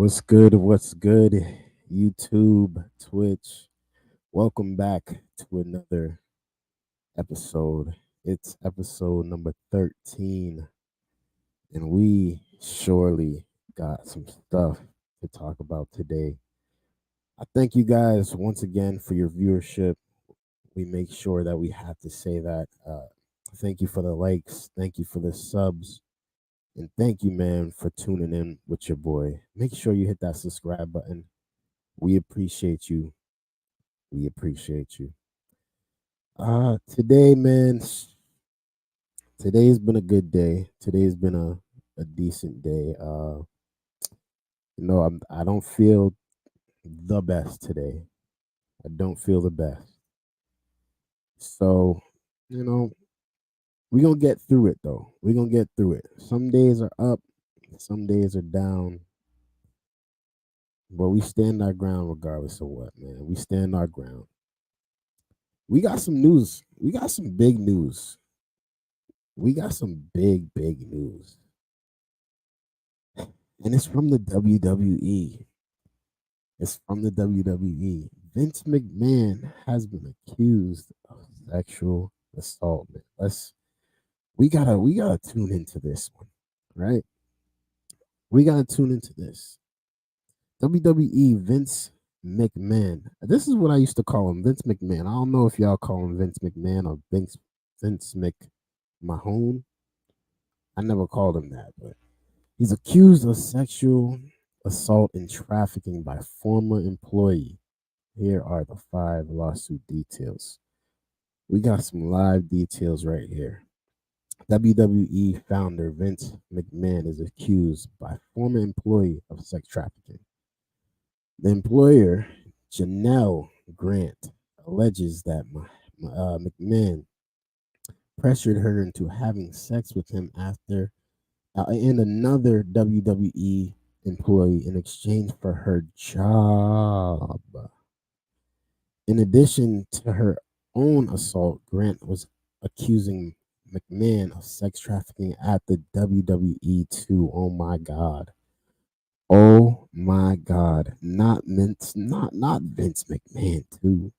What's good, YouTube, Twitch? Welcome back to another episode. It's episode number 13, and we surely got some stuff to talk about today. I thank you guys once again for your viewership. We make sure that we have to say that. Thank you for the likes, thank you for the subs, and thank you, man, for tuning in with your boy. Make sure you hit that subscribe button. We appreciate you. We appreciate you. Today, man, today's been a good day. Today's been a decent day. I don't feel the best today. I don't feel the best. So, you know, we're gonna get through it though. We're gonna get through it. Some days are up, some days are down. But we stand our ground regardless of what, man. We stand our ground. We got some news. We got some big news. We got some big news. And it's from the WWE. It's from the WWE. Vince McMahon has been accused of sexual assault. Man. We gotta tune into this one, right? We gotta tune into this. WWE Vince McMahon. This is what I used to call him, Vince McMahon. I don't know if y'all call him Vince McMahon or Vince McMahon. I never called him that, but he's accused of sexual assault and trafficking by former employee. Here are the 5 lawsuit details. We got some live details right here. WWE founder Vince McMahon is accused by former employee of sex trafficking. The employer, Janelle Grant, alleges that McMahon pressured her into having sex with him after and another WWE employee in exchange for her job. In addition to her own assault, Grant was accusing McMahon of sex trafficking at the WWE too. Oh my God. Oh my God. Not Vince McMahon too.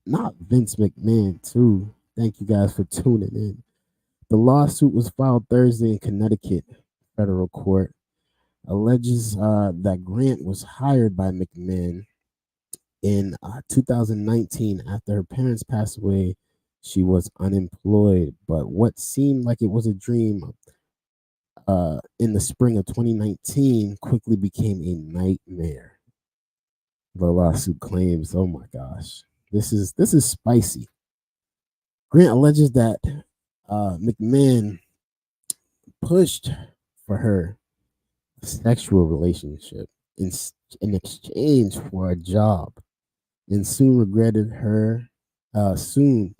Not Vince McMahon too. Thank you guys for tuning in. The lawsuit was filed Thursday in Connecticut federal court. Alleges that Grant was hired by McMahon in 2019 after her parents passed away. She was unemployed, but what seemed like it was a dream in the spring of 2019 quickly became a nightmare. The lawsuit claims, oh my gosh, this is spicy. Grant alleges that McMahon pushed for her sexual relationship in exchange for a job, and soon regretted her. Soon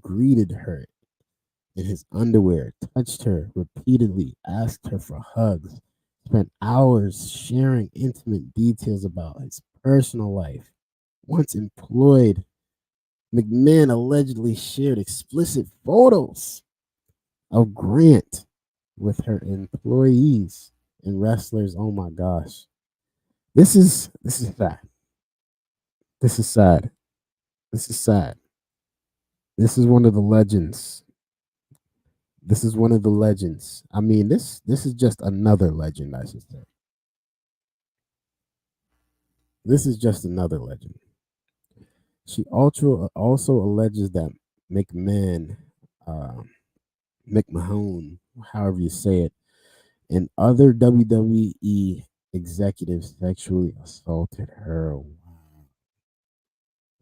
greeted her in his underwear, touched her repeatedly, asked her for hugs, spent hours sharing intimate details about his personal life. Once employed, McMahon allegedly shared explicit photos of Grant with her employees and wrestlers. Oh my gosh. This is sad. This is sad. This is sad. This is one of the legends. This is one of the legends. I mean, this is just another legend, I should say. This is just another legend. She also alleges that McMahon, McMahon, however you say it, and other WWE executives sexually assaulted her.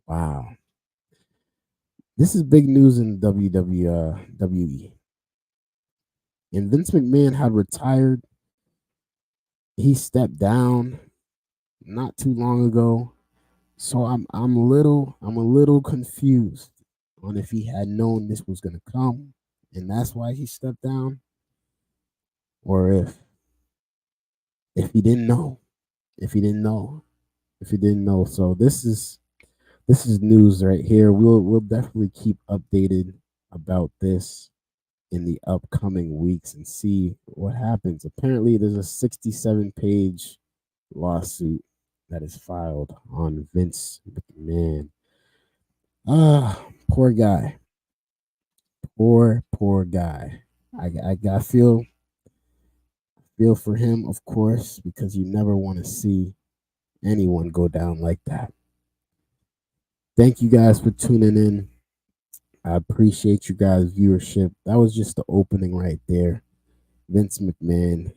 Wow. This is big news in WWE. And Vince McMahon had retired. He stepped down not too long ago. So I'm a little confused on if he had known this was gonna come and that's why he stepped down, or if he didn't know. If he didn't know. So this is news right here. We'll definitely keep updated about this. in the upcoming weeks and see what happens. Apparently, there's a 67-page lawsuit that is filed on Vince McMahon. Poor guy. Poor guy. I feel for him, of course, because you never want to see anyone go down like that. Thank you guys for tuning in. I appreciate you guys' viewership. That was just the opening right there. Vince McMahon.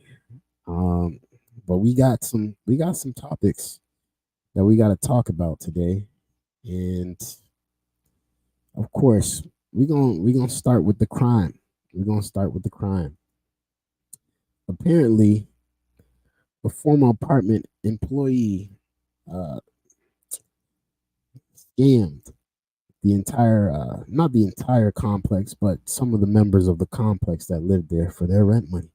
But we got some topics that we got to talk about today. And of course, we're gonna start with the crime. Apparently, a former apartment employee scammed the entire, not the entire complex, but some of the members of the complex that lived there for their rent money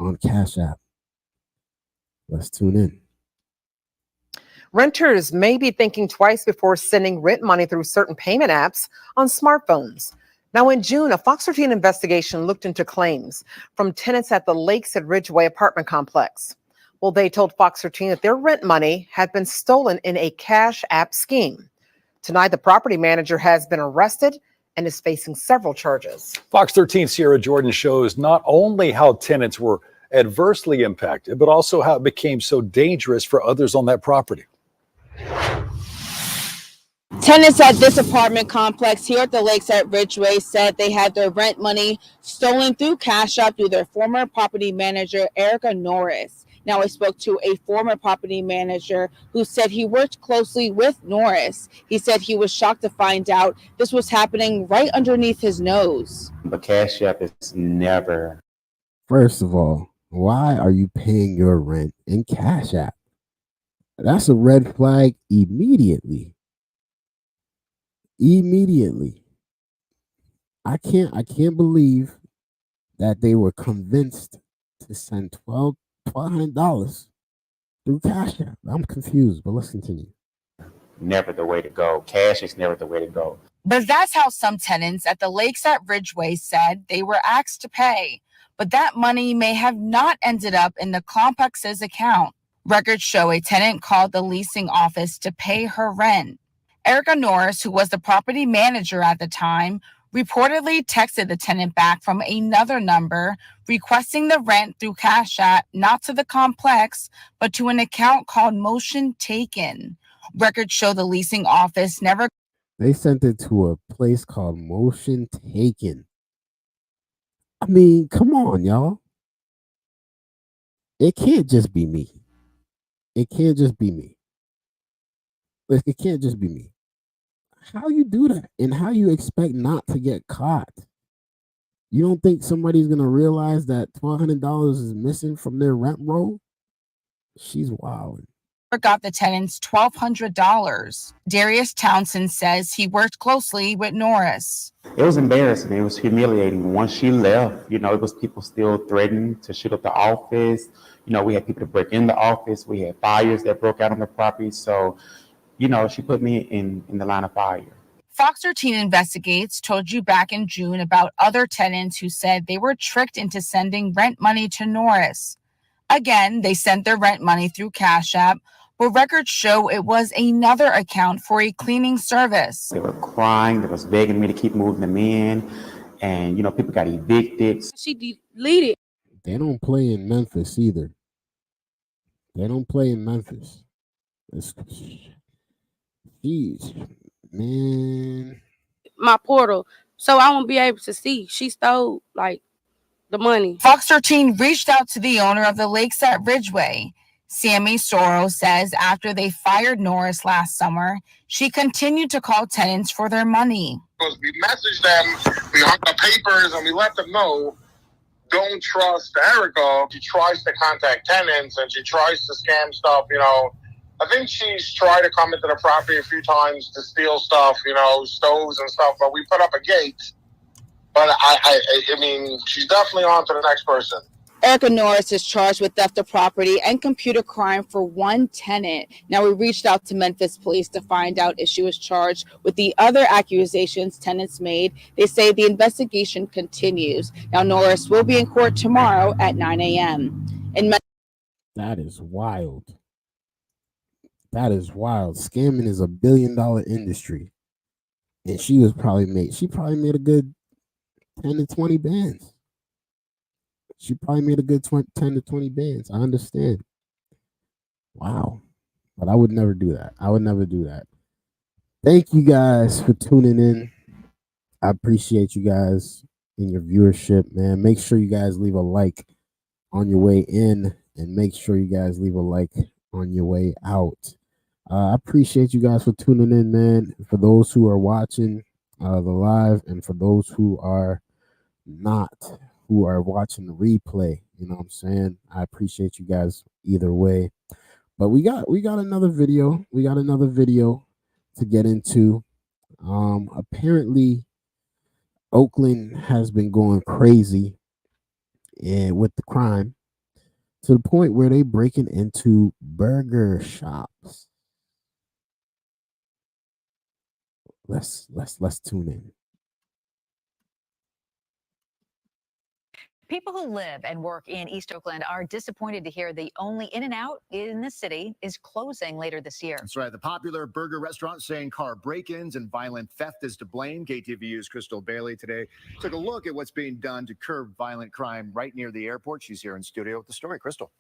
on Cash App. Let's tune in. Renters may be thinking twice before sending rent money through certain payment apps on smartphones. Now, in June, a Fox 13 investigation looked into claims from tenants at the Lakes at Ridgeway apartment complex. Well, they told Fox 13 that their rent money had been stolen in a Cash App scheme. Tonight, the property manager has been arrested and is facing several charges. Fox 13 Sierra Jordan shows not only how tenants were adversely impacted, but also how it became so dangerous for others on that property. Tenants at this apartment complex here at the Lakes at Ridgeway said they had their rent money stolen through Cash App through their former property manager, Erica Norris. Now, I spoke to a former property manager who said he worked closely with Norris. He said he was shocked to find out this was happening right underneath his nose. But Cash App is never. First of all, why are you paying your rent in Cash App? That's a red flag immediately. I can't believe that they were convinced to send $1,200 through Cash App. I'm confused, but let's continue. Never the way to go. Cash is never the way to go. But that's how some tenants at the Lakes at Ridgeway said they were asked to pay. But that money may have not ended up in the complex's account. Records show a tenant called the leasing office to pay her rent. Erica Norris, who was the property manager at the time, reportedly texted the tenant back from another number requesting the rent through Cash App, not to the complex, but to an account called Motion Taken. Records show the leasing office never. They sent it to a place called Motion Taken. I mean, come on, y'all. It can't just be me. It can't just be me. How you do that and how you expect not to get caught? You don't think somebody's going to realize that $1,200 is missing from their rent roll? She's wild. Got the tenants $1,200. Darius Townsend says he worked closely with Norris. It was embarrassing. It was humiliating. Once she left, it was people still threatening to shoot up the office. We had people to break in the office. We had fires that broke out on the property. So, she put me in the line of fire. Fox 13 Investigates told you back in June about other tenants who said they were tricked into sending rent money to Norris. Again, they sent their rent money through Cash App, but records show it was another account for a cleaning service. They were crying. They was begging me to keep moving them in. And, people got evicted. She deleted. They don't play in Memphis either. Jeez, man. My portal, so I won't be able to see. She stole, the money. Fox 13 reached out to the owner of the Lakes at Ridgeway. Sammy Soro says after they fired Norris last summer, she continued to call tenants for their money. Because we messaged them, we hung up papers, and we let them know, don't trust Erica. She tries to contact tenants, and she tries to scam stuff, I think she's tried to come into the property a few times to steal stuff, stoves and stuff, but we put up a gate. But I mean, she's definitely on to the next person. Erica Norris is charged with theft of property and computer crime for one tenant. Now, we reached out to Memphis police to find out if she was charged with the other accusations tenants made. They say the investigation continues. Now, Norris will be in court tomorrow at 9 a.m. That is wild. That is wild. Scamming is $1 billion industry. And she probably made a good 10 to 20 bands. She probably made a good 10 to 20 bands. I understand. Wow. But I would never do that. I would never do that. Thank you guys for tuning in. I appreciate you guys and your viewership, man. Make sure you guys leave a like on your way in, and make sure you guys leave a like on your way out. I appreciate you guys for tuning in, man. For those who are watching the live, and for those who are not, who are watching the replay, you know what I'm saying? I appreciate you guys either way. But we got another video. We got another video to get into. Apparently Oakland has been going crazy and with the crime, to the point where they breaking into burger shops. Let's tune in. People who live and work in East Oakland are disappointed to hear the only In-N-Out in the city is closing later this year. That's right. The popular burger restaurant saying car break-ins and violent theft is to blame. KTVU's Crystal Bailey today took a look at what's being done to curb violent crime right near the airport. She's here in studio with the story. Crystal.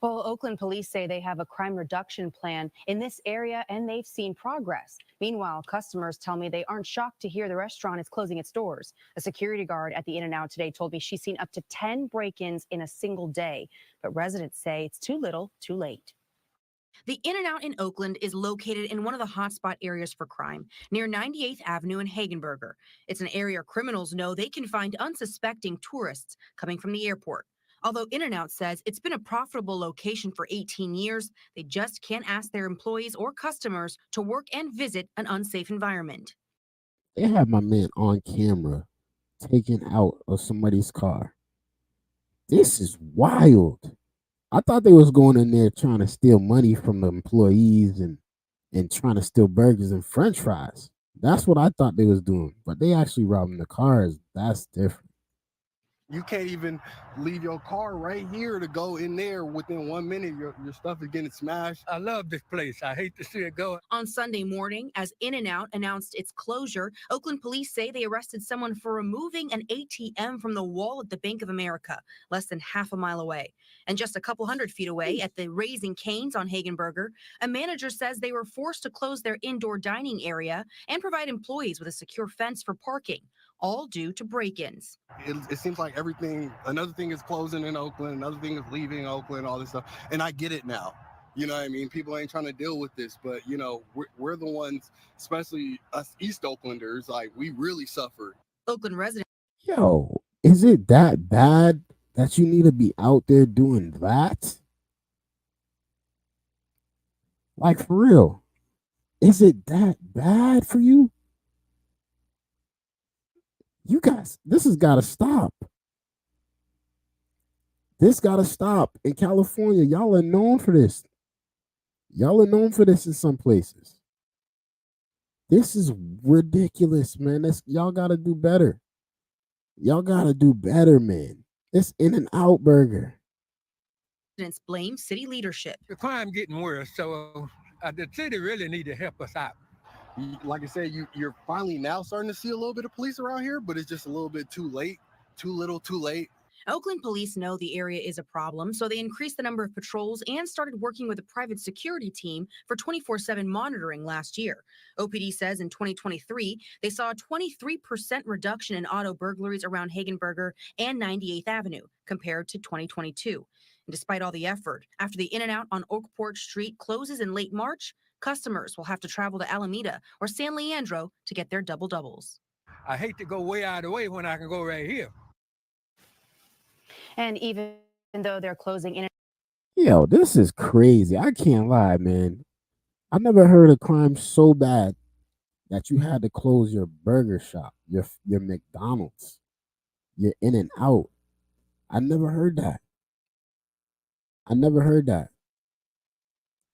Well, Oakland police say they have a crime reduction plan in this area, and they've seen progress. Meanwhile, customers tell me they aren't shocked to hear the restaurant is closing its doors. A security guard at the In-N-Out today told me she's seen up to 10 break-ins in a single day. But residents say it's too little, too late. The In-N-Out in Oakland is located in one of the hotspot areas for crime, near 98th Avenue and Hagenberger. It's an area criminals know they can find unsuspecting tourists coming from the airport. Although In-N-Out says it's been a profitable location for 18 years, they just can't ask their employees or customers to work and visit an unsafe environment. They have my man on camera taken out of somebody's car. This is wild. I thought they was going in there trying to steal money from the employees and trying to steal burgers and french fries. That's what I thought they was doing. But they actually robbing the cars. That's different. You can't even leave your car right here to go in there. Within 1 minute, your stuff is getting smashed. I love this place. I hate to see it go. On Sunday morning, as In-N-Out announced its closure, Oakland police say they arrested someone for removing an ATM from the wall at the Bank of America, less than half a mile away. And just a couple hundred feet away at the Raising Cane's on Hagenberger, a manager says they were forced to close their indoor dining area and provide employees with a secure fence for parking, all due to break-ins. It seems like another thing is closing in Oakland, another thing is leaving Oakland, all this stuff. And I get it now. You know what I mean? People ain't trying to deal with this, but you know, we're the ones, especially us East Oaklanders, like we really suffer. Oakland residents. Yo, is it that bad that you need to be out there doing that? Like, for real, is it that bad for you? You guys, this has got to stop. This got to stop. In California, y'all are known for this. Y'all are known for this in some places. This is ridiculous, man. Y'all got to do better. Y'all got to do better, man. This In-N-Out burger. Residents blame city leadership. The crime getting worse, so the city really need to help us out. Like I said, you're finally now starting to see a little bit of police around here, but it's just a little bit too late, too little, too late. Oakland police know the area is a problem, so they increased the number of patrols and started working with a private security team for 24/7 monitoring last year. OPD says in 2023, they saw a 23% reduction in auto burglaries around Hagenberger and 98th Avenue compared to 2022. And despite all the effort, after the In-N-Out on Oakport Street closes in late March, customers will have to travel to Alameda or San Leandro to get their double-doubles. I hate to go way out of the way when I can go right here. And even though they're closing in. Yo, this is crazy. I can't lie, man. I never heard of crime so bad that you had to close your burger shop, your McDonald's, your In-N-Out. I never heard that. I never heard that.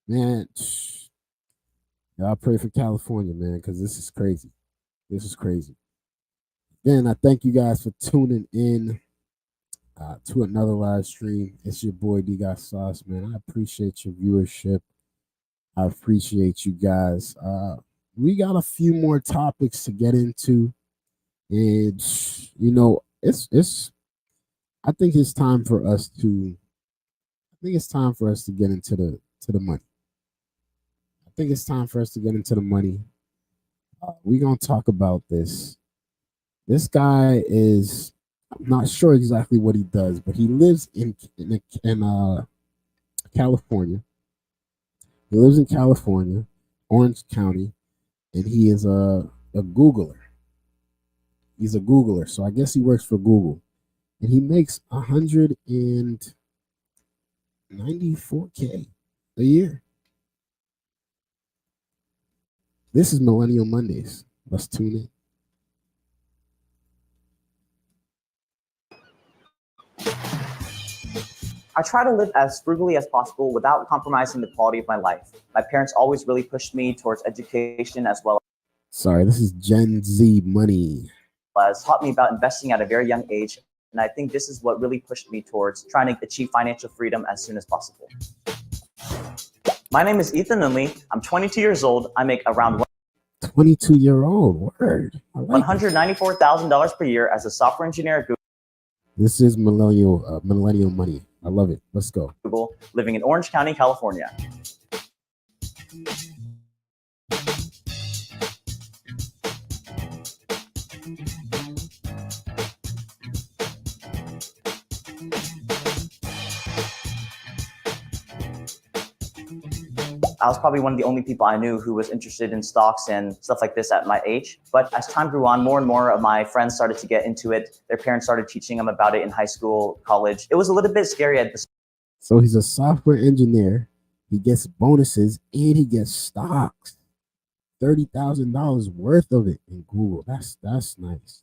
Man, y'all pray for California, man, because this is crazy. This is crazy. Again, I thank you guys for tuning in to another live stream. It's your boy Dgotsauce, man. I appreciate your viewership. I appreciate you guys. We got a few more topics to get into, and it's. I think it's time for us to. I think it's time for us to get into the money. I think it's time for us to get into the money. We're gonna talk about this. This guy is. I'm not sure exactly what he does, but he lives in California. He lives in California, Orange County, and he is a Googler. He's a Googler, so I guess he works for Google, and he makes $194K a year. This is Millennial Mondays. Let's tune in. I try to live as frugally as possible without compromising the quality of my life. My parents always really pushed me towards education as well Sorry, this is Gen Z money. as taught me about investing at a very young age. And I think this is what really pushed me towards trying to achieve financial freedom as soon as possible. My name is Ethan Lindley. I'm 22 years old. I make around 22-year-old. Word. I like $194,000 per year as a software engineer at This is millennial money. I love it. Let's go. Google, living in Orange County, California. I was probably one of the only people I knew who was interested in stocks and stuff like this at my age. But as time grew on, more and more of my friends started to get into it. Their parents started teaching them about it in high school, college. It was a little bit scary at the start. So he's a software engineer. He gets bonuses and he gets stocks. $30,000 worth of it in Google. That's nice.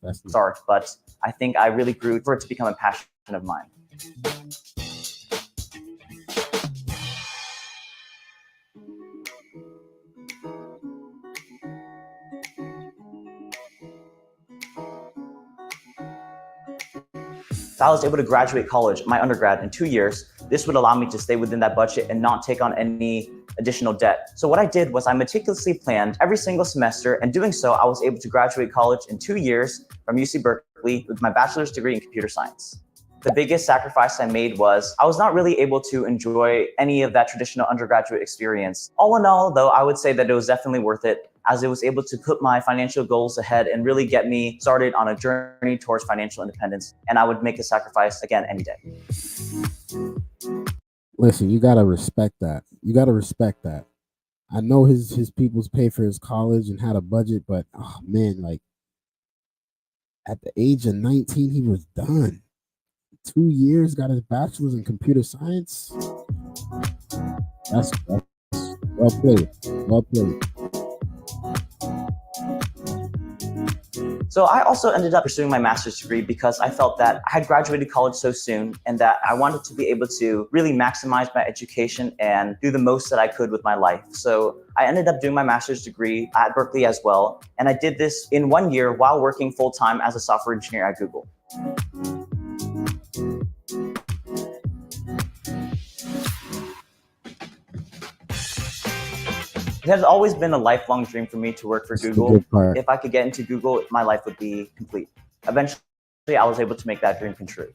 That's nice. But I think I really grew for it to become a passion of mine. If I was able to graduate college, my undergrad, in 2 years, this would allow me to stay within that budget and not take on any additional debt. So what I did was I meticulously planned every single semester, and doing so, I was able to graduate college in 2 years from UC Berkeley with my bachelor's degree in computer science. The biggest sacrifice I made was I was not really able to enjoy any of that traditional undergraduate experience. All in all, though, I would say that it was definitely worth it, as it was able to put my financial goals ahead and really get me started on a journey towards financial independence. And I would make the sacrifice again any day. Listen, you gotta respect that. You gotta respect that. I know his people's pay for his college and had a budget, but oh man, like at the age of 19, he was done. 2 years, got his bachelor's in computer science. That's well played. Well played. So I also ended up pursuing my master's degree because I felt that I had graduated college so soon and that I wanted to be able to really maximize my education and do the most that I could with my life. So I ended up doing my master's degree at Berkeley as well. And I did this in 1 year while working full-time as a software engineer at Google. It has always been a lifelong dream for me to work for Google. If I could get into Google, my life would be complete. Eventually, I was able to make that dream come true.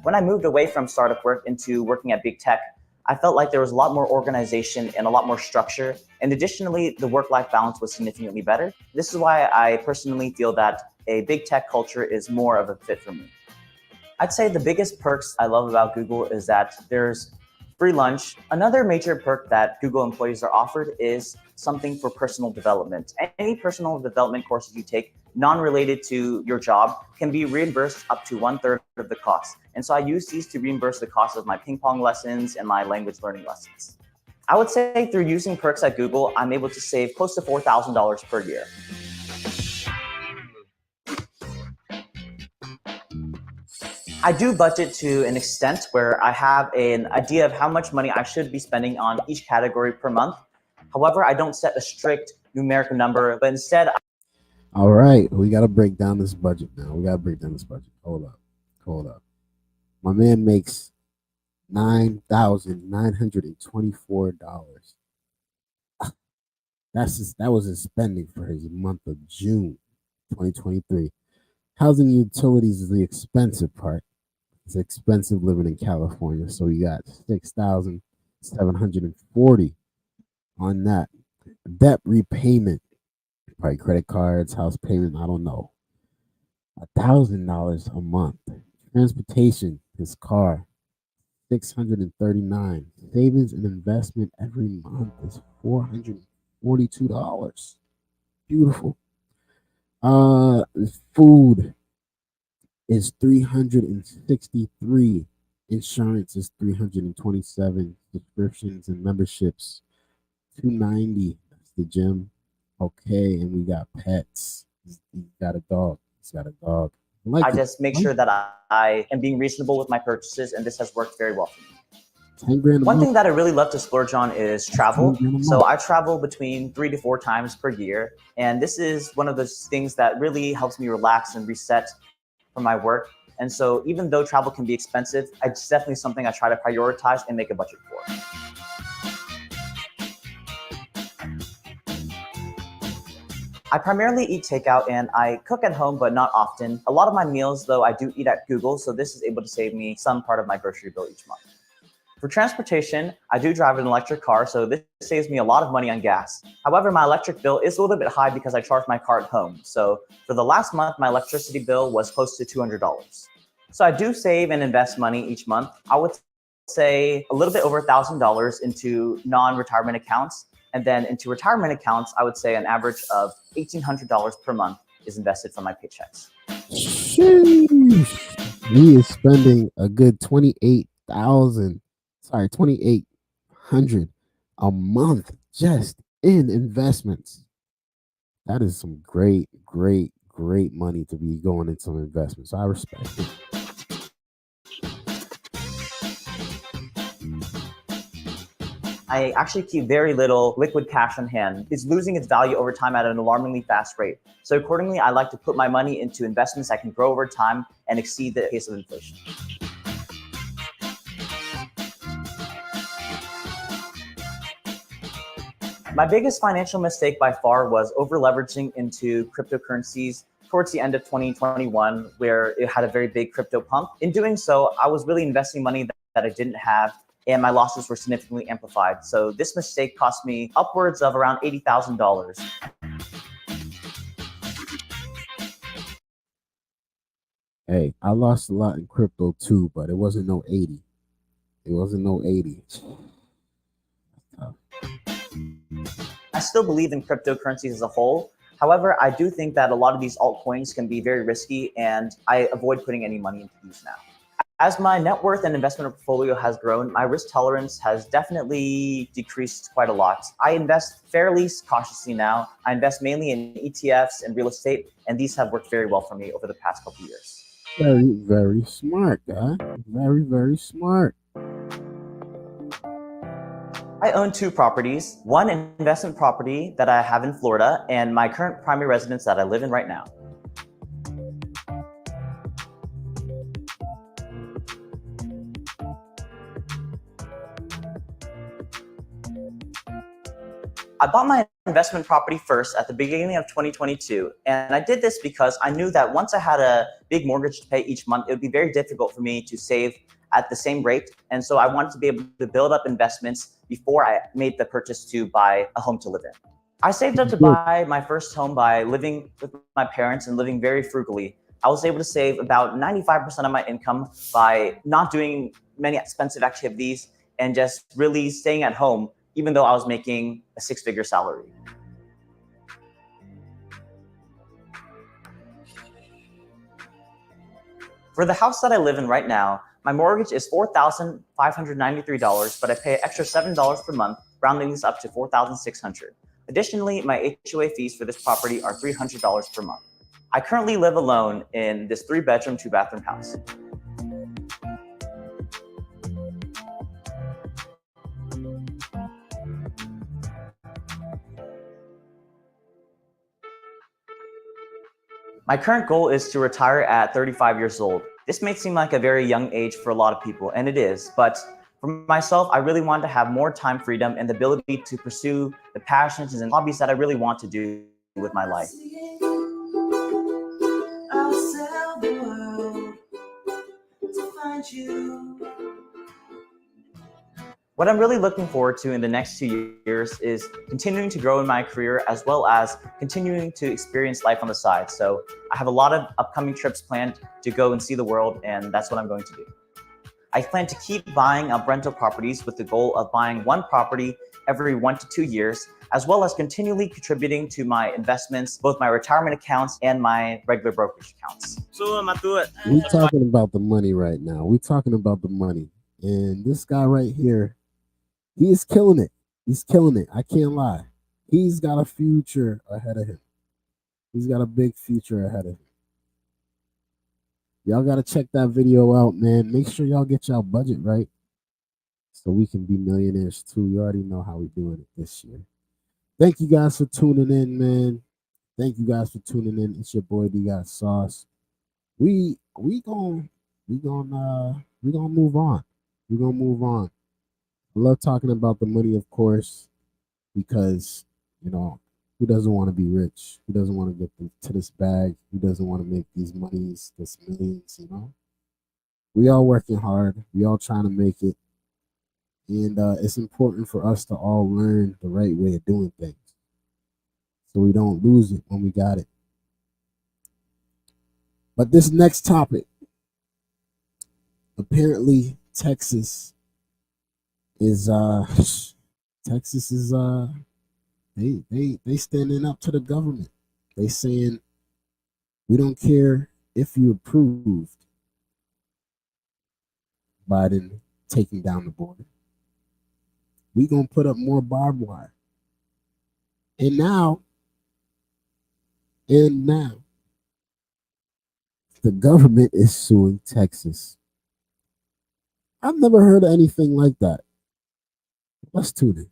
When I moved away from startup work into working at big tech, I felt like there was a lot more organization and a lot more structure. And additionally, the work-life balance was significantly better. This is why I personally feel that a big tech culture is more of a fit for me. I'd say the biggest perks I love about Google is that there's free lunch. Another major perk that Google employees are offered is something for personal development. Any personal development courses you take non-related to your job can be reimbursed up to 1/3 of the cost. And so I use these to reimburse the cost of my ping pong lessons and my language learning lessons. I would say through using perks at Google, I'm able to save close to $4,000 per year. I do budget to an extent where I have an idea of how much money I should be spending on each category per month. However, I don't set a strict numerical number, but instead. All right, we got to break down this budget now. We got to break down this budget. Hold up. My man makes $9,924. That was his spending for his month of June 2023. Housing and utilities is the expensive part. It's expensive living in California, so you got $6,740 on that. Debt repayment, probably credit cards, house payment, I don't know. $1,000 a month. Transportation, his car, $639. Savings and investment every month is $442. Beautiful. Food is $363. Insurance is $327. Subscriptions and memberships, $290. That's the gym. Okay, and we got pets. He's got a dog. I just make sure that I am being reasonable with my purchases, and this has worked very well for me. 10 grand a One month. thing that I really love to splurge on is travel. So I travel between 3 to 4 times per year. And this is one of those things that really helps me relax and reset from my work. And so even though travel can be expensive, it's definitely something I try to prioritize and make a budget for. I primarily eat takeout and I cook at home, but not often. A lot of my meals, though, I do eat at Google. So this is able to save me some part of my grocery bill each month. For transportation, I do drive an electric car, so this saves me a lot of money on gas. However, my electric bill is a little bit high because I charge my car at home. So for the last month, my electricity bill was close to $200. So I do save and invest money each month. I would say a little bit over $1,000 into non-retirement accounts. And then into retirement accounts, I would say an average of $1,800 per month is invested from my paychecks. Sheesh. He is spending a good $2,800 a month just in investments. That is some great money to be going into some investments. So I respect it. I actually keep very little liquid cash on hand. It's losing its value over time at an alarmingly fast rate. So accordingly, I like to put my money into investments that can grow over time and exceed the pace of inflation. My biggest financial mistake by far was over-leveraging into cryptocurrencies towards the end of 2021, where it had a very big crypto pump. In doing so, I was really investing money that I didn't have, and my losses were significantly amplified. So this mistake cost me upwards of around $80,000. Hey, I lost a lot in crypto too, but it wasn't no 80. It wasn't no 80. I still believe in cryptocurrencies as a whole. However, I do think that a lot of these altcoins can be very risky, and I avoid putting any money into these now. As my net worth and investment portfolio has grown, my risk tolerance has definitely decreased quite a lot. I invest fairly cautiously now. I invest mainly in ETFs and real estate, and these have worked very well for me over the past couple of years. Very smart, guy. Very smart. I own 2 properties, one investment property that I have in Florida, and my current primary residence that I live in right now. I bought my investment property first at the beginning of 2022, and I did this because I knew that once I had a big mortgage to pay each month, it would be very difficult for me to save at the same rate. And so I wanted to be able to build up investments before I made the purchase to buy a home to live in. I saved up to buy my first home by living with my parents and living very frugally. I was able to save about 95% of my income by not doing many expensive activities and just really staying at home, even though I was making a 6-figure salary. For the house that I live in right now, my mortgage is $4,593, but I pay an extra $7 per month, rounding this up to $4,600. Additionally, my HOA fees for this property are $300 per month. I currently live alone in this 3-bedroom, 2-bathroom house. My current goal is to retire at 35 years old. This may seem like a very young age for a lot of people, and it is, but for myself, I really want to have more time freedom and the ability to pursue the passions and hobbies that I really want to do with my life. I'll sell the world to find you. What I'm really looking forward to in the next 2 years is continuing to grow in my career as well as continuing to experience life on the side. So I have a lot of upcoming trips planned to go and see the world, and that's what I'm going to do. I plan to keep buying up rental properties with the goal of buying one property every 1 to 2 years, as well as continually contributing to my investments, both my retirement accounts and my regular brokerage accounts. We're talking about the money right now. We're talking about the money. And this guy right here, he is killing it. He's killing it. I can't lie. He's got a future ahead of him. He's got a big future ahead of him. Y'all got to check that video out, man. Make sure y'all get y'all budget right so we can be millionaires too. You already know how we're doing it this year. Thank you guys for tuning in, man. Thank you guys for tuning in. It's your boy Dgotsauce. We gonna move on. We're gonna move on. I love talking about the money, of course, because, you know, who doesn't want to be rich? Who doesn't want to get to this bag? Who doesn't want to make these monies, this millions, you know? We all working hard. We all trying to make it. And it's important for us to all learn the right way of doing things so we don't lose it when we got it. But this next topic, apparently Texas is they standing up to the government. They saying, we don't care if you approved Biden taking down the border. We gonna put up more barbed wire. And now, the government is suing Texas. I've never heard of anything like that. Let's tune in.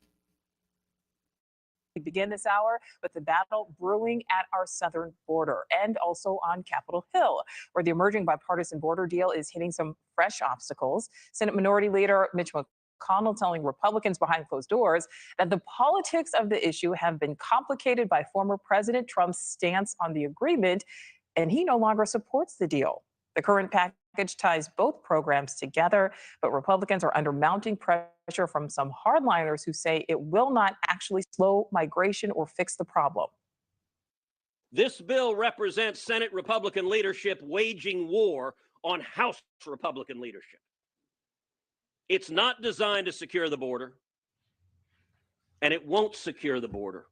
We begin this hour with the battle brewing at our southern border and also on Capitol Hill, where the emerging bipartisan border deal is hitting some fresh obstacles. Senate Minority Leader Mitch McConnell telling Republicans behind closed doors that the politics of the issue have been complicated by former President Trump's stance on the agreement, and he no longer supports the deal. The current package ties both programs together, but Republicans are under mounting pressure from some hardliners who say it will not actually slow migration or fix the problem. This bill represents Senate Republican leadership waging war on House Republican leadership. It's not designed to secure the border, and it won't secure the border.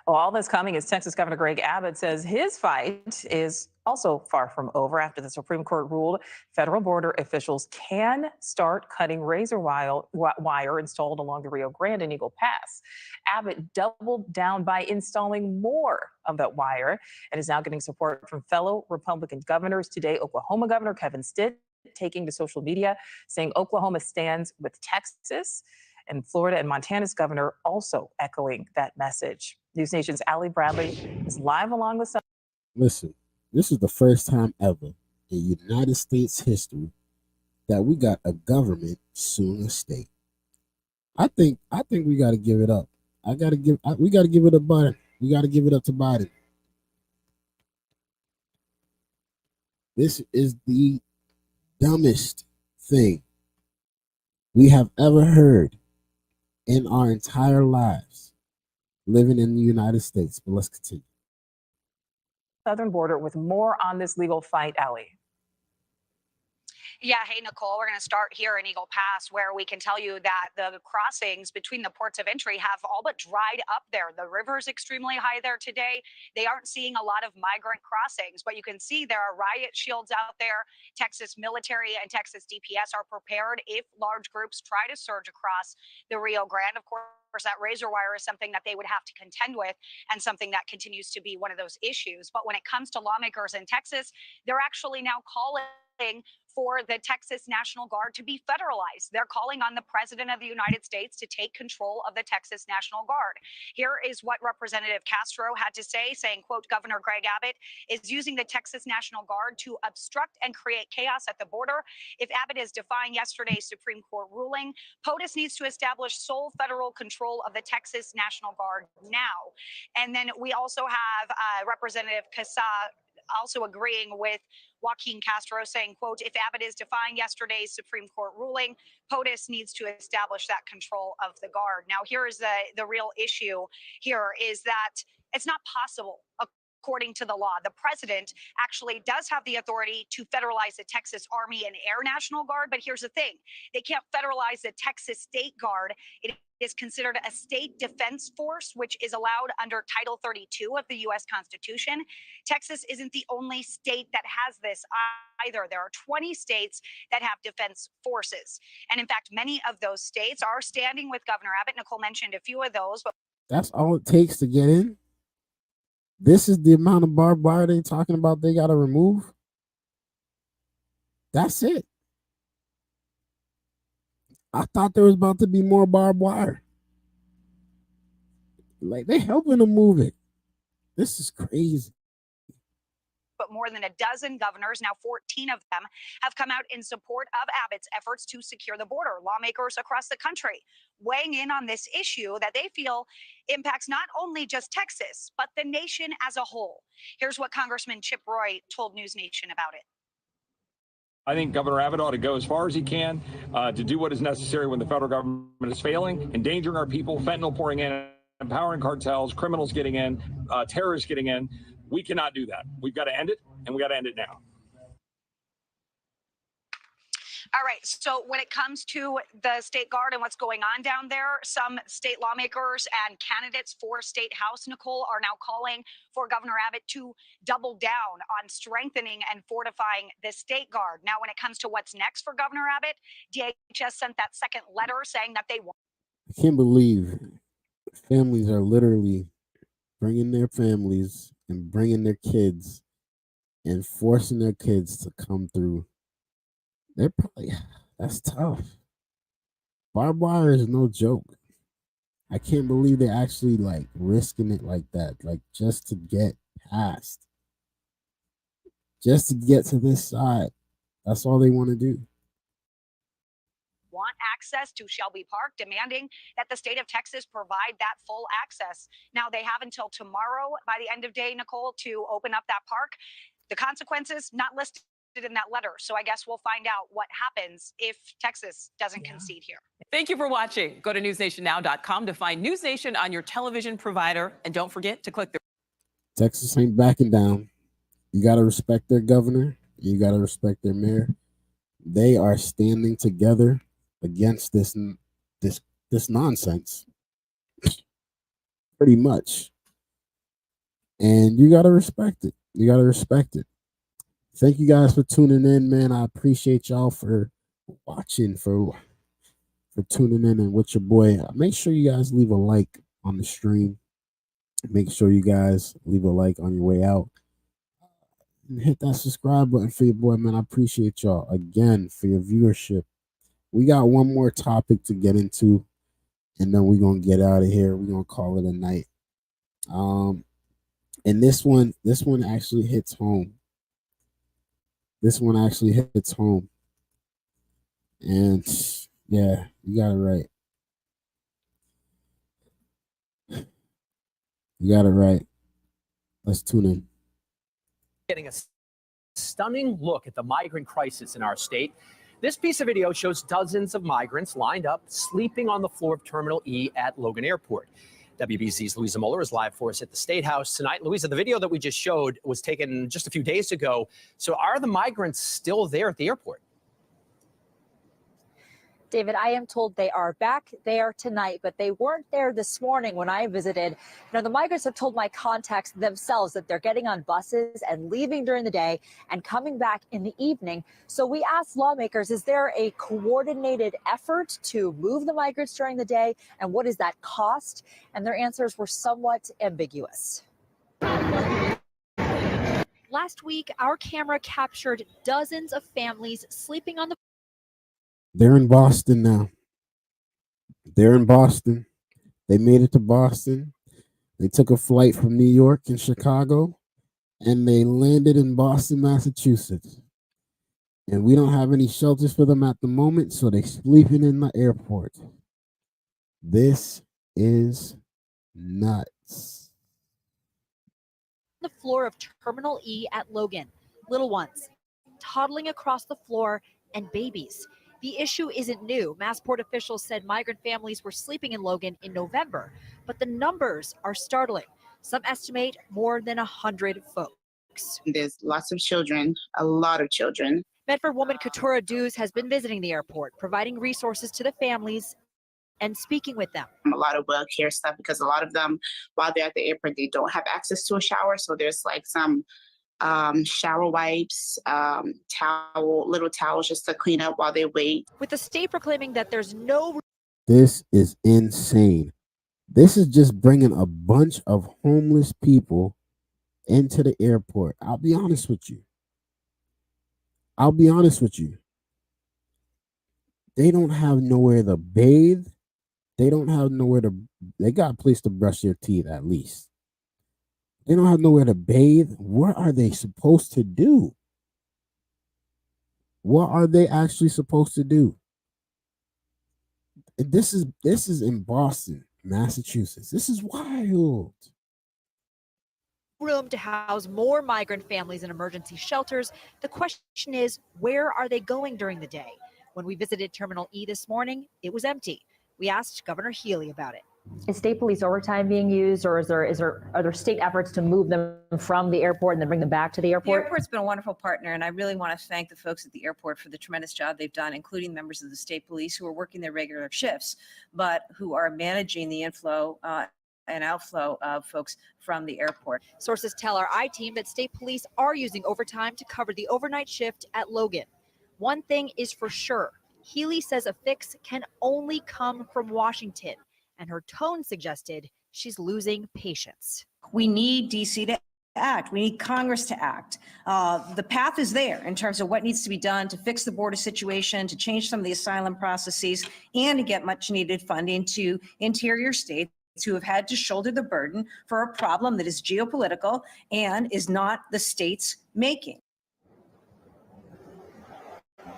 Well, all this coming as Texas Governor Greg Abbott says his fight is also far from over after the Supreme Court ruled federal border officials can start cutting razor wire installed along the Rio Grande and Eagle Pass. Abbott doubled down by installing more of that wire and is now getting support from fellow Republican governors. Today, Oklahoma Governor Kevin Stitt taking to social media saying Oklahoma stands with Texas, and Florida and Montana's governor also echoing that message. News Nation's Allie Bradley is live along with some. Listen, this is the first time ever in United States history that we got a government suing a state. I think we got to give it up. We got to give it to Biden. We got to give it up to Biden. This is the dumbest thing we have ever heard in our entire lives living in the United States. But let's continue. Southern border with more on this legal fight, Allie. Yeah, hey, Nicole, we're going to start here in Eagle Pass, where we can tell you that the crossings between the ports of entry have all but dried up there. The river's extremely high there today. They aren't seeing a lot of migrant crossings, but you can see there are riot shields out there. Texas military and Texas DPS are prepared if large groups try to surge across the Rio Grande. Of course, that razor wire is something that they would have to contend with and something that continues to be one of those issues. But when it comes to lawmakers in Texas, they're actually now calling for the Texas National Guard to be federalized. They're calling on the President of the United States to take control of the Texas National Guard. Here is what Representative Castro had to say, saying, quote, Governor Greg Abbott is using the Texas National Guard to obstruct and create chaos at the border. If Abbott is defying yesterday's Supreme Court ruling, POTUS needs to establish sole federal control of the Texas National Guard now. And then we also have Representative Casa also agreeing with Joaquin Castro, saying, quote, if Abbott is defying yesterday's Supreme Court ruling, POTUS needs to establish that control of the Guard. Now, here is the real issue here is that it's not possible, according to the law. The president actually does have the authority to federalize the Texas Army and Air National Guard, but here's the thing. They can't federalize the Texas State Guard. It is considered a state defense force, which is allowed under Title 32 of the U.S. Constitution. Texas isn't the only state that has this either. There are 20 states that have defense forces. And in fact, many of those states are standing with Governor Abbott. Nicole mentioned a few of those. But That's all it takes to get in. This is the amount of barbed wire they talking about they got to remove. That's it. I thought there was about to be more barbed wire. Like, they helping them move it. This is crazy. But more than a dozen governors, now 14 of them, have come out in support of Abbott's efforts to secure the border. Lawmakers across the country weighing in on this issue that they feel impacts not only just Texas, but the nation as a whole. Here's what Congressman Chip Roy told News Nation about it. I think Governor Abbott ought to go as far as he can to do what is necessary when the federal government is failing, endangering our people, fentanyl pouring in, empowering cartels, criminals getting in, terrorists getting in. We cannot do that. We've got to end it, and we got to end it now. All right. So when it comes to the state guard and what's going on down there, some state lawmakers and candidates for state house, Nicole, are now calling for Governor Abbott to double down on strengthening and fortifying the state guard. Now, when it comes to what's next for Governor Abbott, DHS sent that second letter saying that they want. I can't believe families are literally bringing their families and bringing their kids and forcing their kids to come through. They're probably, that's tough. Barbed wire is no joke. I can't believe they're actually like risking it like that, like just to get past, just to get to this side. That's all they want to do. Want access to Shelby Park, demanding that the state of Texas provide that full access. Now, they have until tomorrow by the end of day, Nicole, to open up that park. The consequences not listed in that letter. So I guess we'll find out what happens if Texas doesn't concede here. Thank you for watching. Go to newsnationnow.com to find News Nation on your television provider. And don't forget to click the... Texas ain't backing down. You got to respect their governor. You got to respect their mayor. They are standing together against this nonsense. Pretty much. And you got to respect it. You got to respect it. Thank you guys for tuning in, man. I appreciate y'all for watching, for tuning in and with your boy. Make sure you guys leave a like on the stream. Make sure you guys leave a like on your way out. And hit that subscribe button for your boy, man. I appreciate y'all again for your viewership. We got one more topic to get into, and then we're going to get out of here. We're going to call it a night. And this one actually hits home. This one actually hits home. And yeah, you got it right. You got it right. Let's tune in. Getting a stunning look at the migrant crisis in our state. This piece of video shows dozens of migrants lined up, sleeping on the floor of Terminal E at Logan Airport. WBZ's Louisa Mueller is live for us at the State House tonight. Louisa, the video that we just showed was taken just a few days ago. So are the migrants still there at the airport? David, I am told they are back there tonight, but they weren't there this morning when I visited. Now, the migrants have told my contacts themselves that they're getting on buses and leaving during the day and coming back in the evening. So we asked lawmakers, is there a coordinated effort to move the migrants during the day? And what does that cost? And their answers were somewhat ambiguous. Last week, our camera captured dozens of families sleeping on the They're in Boston now. They're in Boston. They made it to Boston. They took a flight from New York and Chicago, and they landed in Boston, Massachusetts. And we don't have any shelters for them at the moment, so they're sleeping in the airport. This is nuts. floor of Terminal E at Logan. Little ones toddling across the floor and babies. The issue isn't new. Massport officials said migrant families were sleeping in Logan in November, but the numbers are startling. Some estimate more than 100 folks. There's lots of children, a lot of children. Medford woman Katura Dews has been visiting the airport, providing resources to the families and speaking with them. A lot of well care stuff, because a lot of them, while they're at the airport, they don't have access to a shower. So there's like some shower wipes, little towels just to clean up while they wait. With the state proclaiming that there's no... This is insane. This is just bringing a bunch of homeless people into the airport. I'll be honest with you. They don't have nowhere to bathe. They don't have nowhere to... They got a place to brush their teeth at least. They don't have nowhere to bathe. What are they supposed to do? What are they actually supposed to do? This is in Boston, Massachusetts. This is wild. Room to house more migrant families in emergency shelters. The question is, where are they going during the day? When we visited Terminal E this morning, it was empty. We asked Governor Healy about it. Is state police overtime being used, or are there state efforts to move them from the airport and then bring them back to the The airport? airport's been a wonderful partner, and I really want to thank the folks at the airport for the tremendous job they've done, including members of the state police who are working their regular shifts, but who are managing the inflow and outflow of folks from the airport. Sources tell our I-team that state police are using overtime to cover the overnight shift at Logan. One thing is for sure, Healy says a fix can only come from Washington, and her tone suggested she's losing patience. We need DC to act. We need Congress to act. The path is there in terms of what needs to be done to fix the border situation, to change some of the asylum processes, and to get much needed funding to interior states who have had to shoulder the burden for a problem that is geopolitical and is not the state's making.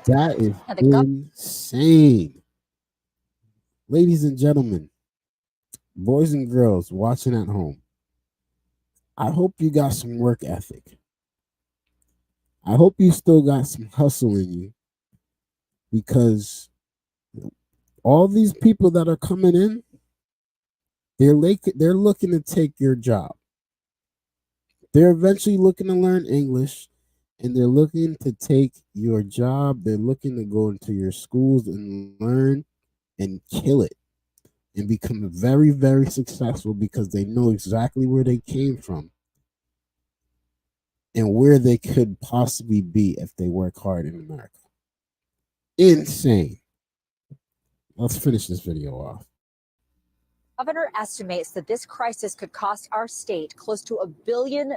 That is insane. Ladies and gentlemen, boys and girls watching at home, I hope you got some work ethic. I hope you still got some hustle in you, because all these people that are coming in, they're looking to take your job. They're eventually looking to learn English, and they're looking to take your job. They're looking to go into your schools and learn and kill it and become very, very successful, because they know exactly where they came from and where they could possibly be if they work hard in America. Insane. Let's finish this video off. Governor estimates that this crisis could cost our state close to $1 billion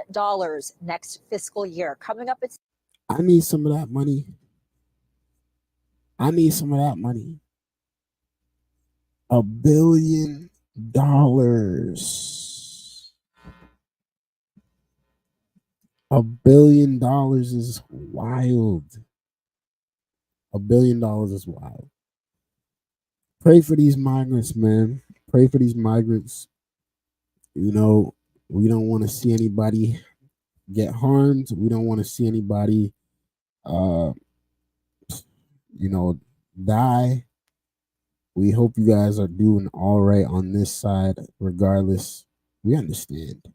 next fiscal year. Coming up, it's... I need some of that money. $1 billion. $1 billion is wild. $1 billion is wild. Pray for these migrants, man. Pray for these migrants. You know, we don't want to see anybody get harmed. We don't want to see anybody, die. We hope you guys are doing all right on this side. Regardless, we understand.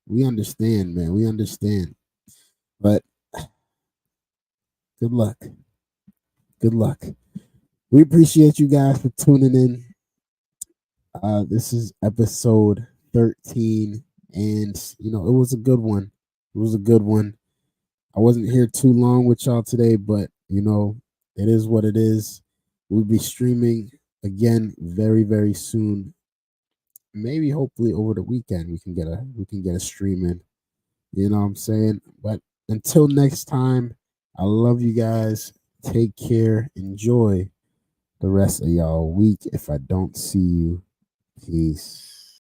We understand, man. We understand. But good luck. Good luck. We appreciate you guys for tuning in. This is episode 13, and it was a good one. I wasn't here too long with y'all today, but it is what it is. We'll be streaming again very, very soon. Maybe hopefully over the weekend we can get a stream in. You know what I'm saying? But until next time, I love you guys. Take care. Enjoy the rest of y'all week. If I don't see you, peace.